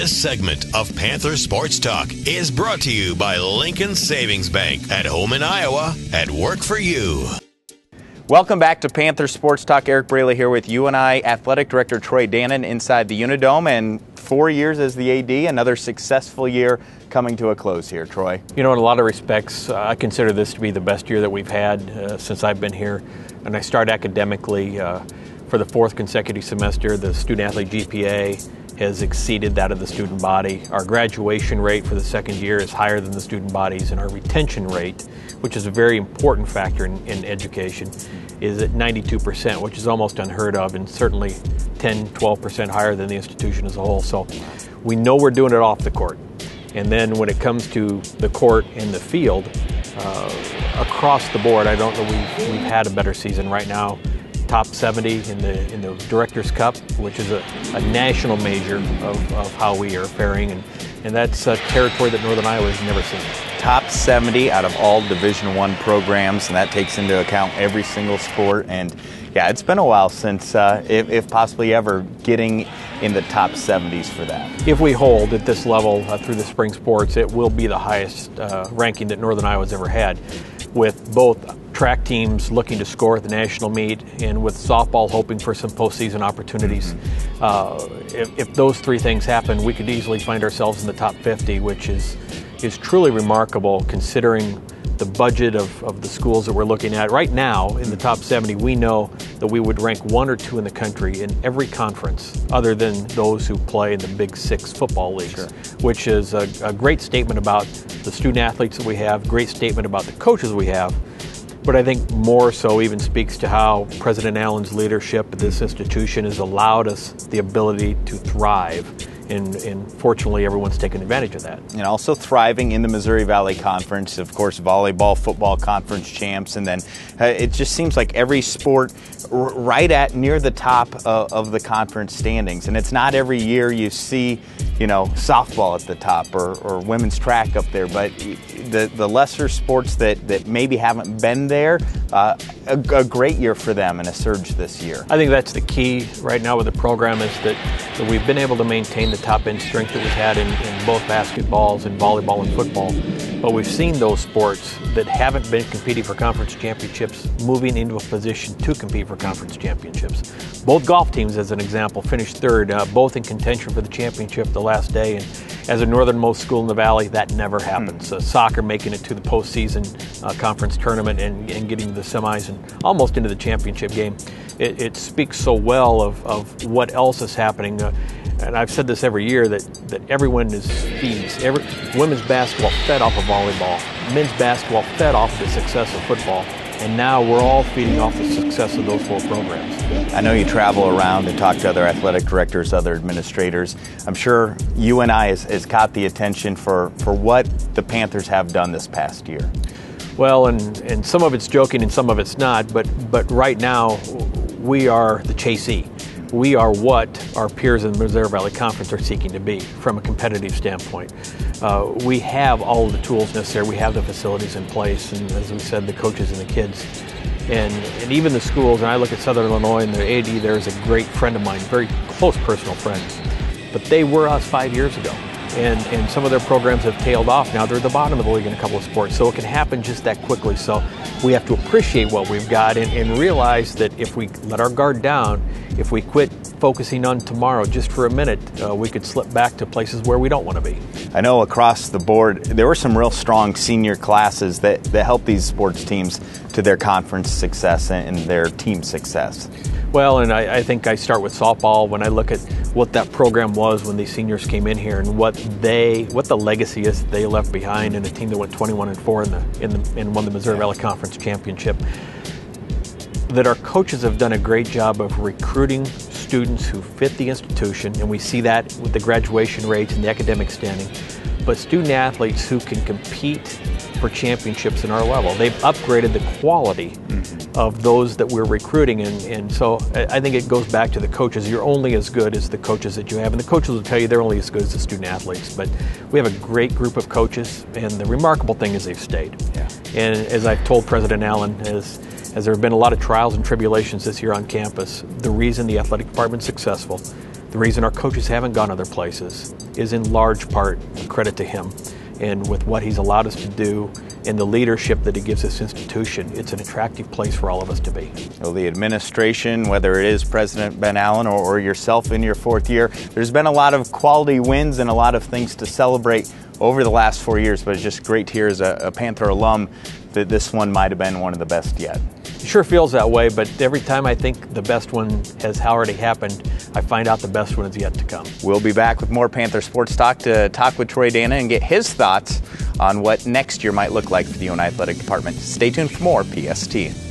This segment of Panther Sports Talk is brought to you by Lincoln Savings Bank. At home in Iowa, at work for you. Welcome back to Panther Sports Talk. Eric Braley here with UNI Athletic Director Troy Dannen inside the Unidome, and 4 years as the AD, another successful year coming to a close here, Troy. You know, in a lot of respects, I consider this to be the best year that we've had since I've been here. And I start academically for the fourth consecutive semester. The student-athlete GPA has exceeded that of the student body. Our graduation rate for the second year is higher than the student bodies, and our retention rate, which is a very important factor in education, is at 92%, which is almost unheard of, and certainly 10-12% higher than the institution as a whole. So we know we're doing it off the court. And then when it comes to the court and the field, across the board, I don't know we've had a better season right now. Top 70 in the Directors' Cup, which is a national measure of how we are faring, and that's a territory that Northern Iowa has never seen. Top 70 out of all Division I programs, and that takes into account every single sport. And yeah, it's been a while since, if possibly ever, getting in the top 70s for that. If we hold at this level through the spring sports, it will be the highest ranking that Northern Iowa has ever had, with both track teams looking to score at the national meet and with softball hoping for some postseason opportunities. If those three things happen, we could easily find ourselves in the top 50, which is truly remarkable considering the budget of the schools that we're looking at. Right now, in the top 70, we know that we would rank 1 or 2 in the country in every conference other than those who play in the Big Six football leagues, which is a great statement about the student athletes that we have, great statement about the coaches we have. But I think more so even speaks to how President Allen's leadership at this institution has allowed us the ability to thrive. And fortunately, everyone's taken advantage of that. And also thriving in the Missouri Valley Conference, of course, volleyball, football conference champs, and then it just seems like every sport right at near the top of the conference standings. And it's not every year you see, you know, softball at the top or women's track up there, but the lesser sports that maybe haven't been there, a great year for them and a surge this year. I think that's the key right now with the program is that we've been able to maintain the top end strength that we've had in both basketballs and volleyball and football. But we've seen those sports that haven't been competing for conference championships moving into a position to compete for conference championships. Both golf teams, as an example, finished third, both in contention for the championship the last day. And as a northernmost school in the valley, that never happens. Soccer making it to the postseason conference tournament and getting to the semis and almost into the championship game. It speaks so well of what else is happening. And I've said this every year that everyone feeds. Women's basketball fed off of volleyball. Men's basketball fed off of the success of football. And now we're all feeding off the success of those 4 programs. I know you travel around and talk to other athletic directors, other administrators. I'm sure UNI has caught the attention for what the Panthers have done this past year. Well, and some of it's joking and some of it's not, but right now we are the chasee. We are what our peers in the Missouri Valley Conference are seeking to be from a competitive standpoint. We have all of the tools necessary. We have the facilities in place, and as we said, the coaches and the kids. And even the schools, and I look at Southern Illinois, and the AD there is a great friend of mine, very close personal friend. But they were us 5 years ago. And some of their programs have tailed off now. They're at the bottom of the league in a couple of sports, so it can happen just that quickly. So we have to appreciate what we've got and realize that if we let our guard down, if we quit focusing on tomorrow just for a minute, we could slip back to places where we don't want to be. I know across the board, there were some real strong senior classes that helped these sports teams to their conference success and their team success. Well, and I think I start with softball when I look at what that program was when these seniors came in here and what the legacy is that they left behind in a team that went 21-4 and won the Missouri Valley Conference Championship. That our coaches have done a great job of recruiting students who fit the institution, and we see that with the graduation rates and the academic standing, but student athletes who can compete for championships in our level. They've upgraded the quality of those that we're recruiting, and so I think it goes back to the coaches. You're only as good as the coaches that you have, and the coaches will tell you they're only as good as the student athletes, but we have a great group of coaches, and the remarkable thing is they've stayed. Yeah. And as I've told President Allen, as there have been a lot of trials and tribulations this year on campus, the reason the athletic department's successful, The reason our coaches haven't gone other places is in large part credit to him. And with what he's allowed us to do and the leadership that he gives this institution, it's an attractive place for all of us to be. Well, the administration, whether it is President Ben Allen or yourself in your 4th year, there's been a lot of quality wins and a lot of things to celebrate over the last 4 years, but it's just great to hear as a Panther alum that this one might have been one of the best yet. It sure feels that way, but every time I think the best one has already happened, I find out the best one is yet to come. We'll be back with more Panther Sports Talk to talk with Troy Dannen and get his thoughts on what next year might look like for the UNI Athletic Department. Stay tuned for more PST.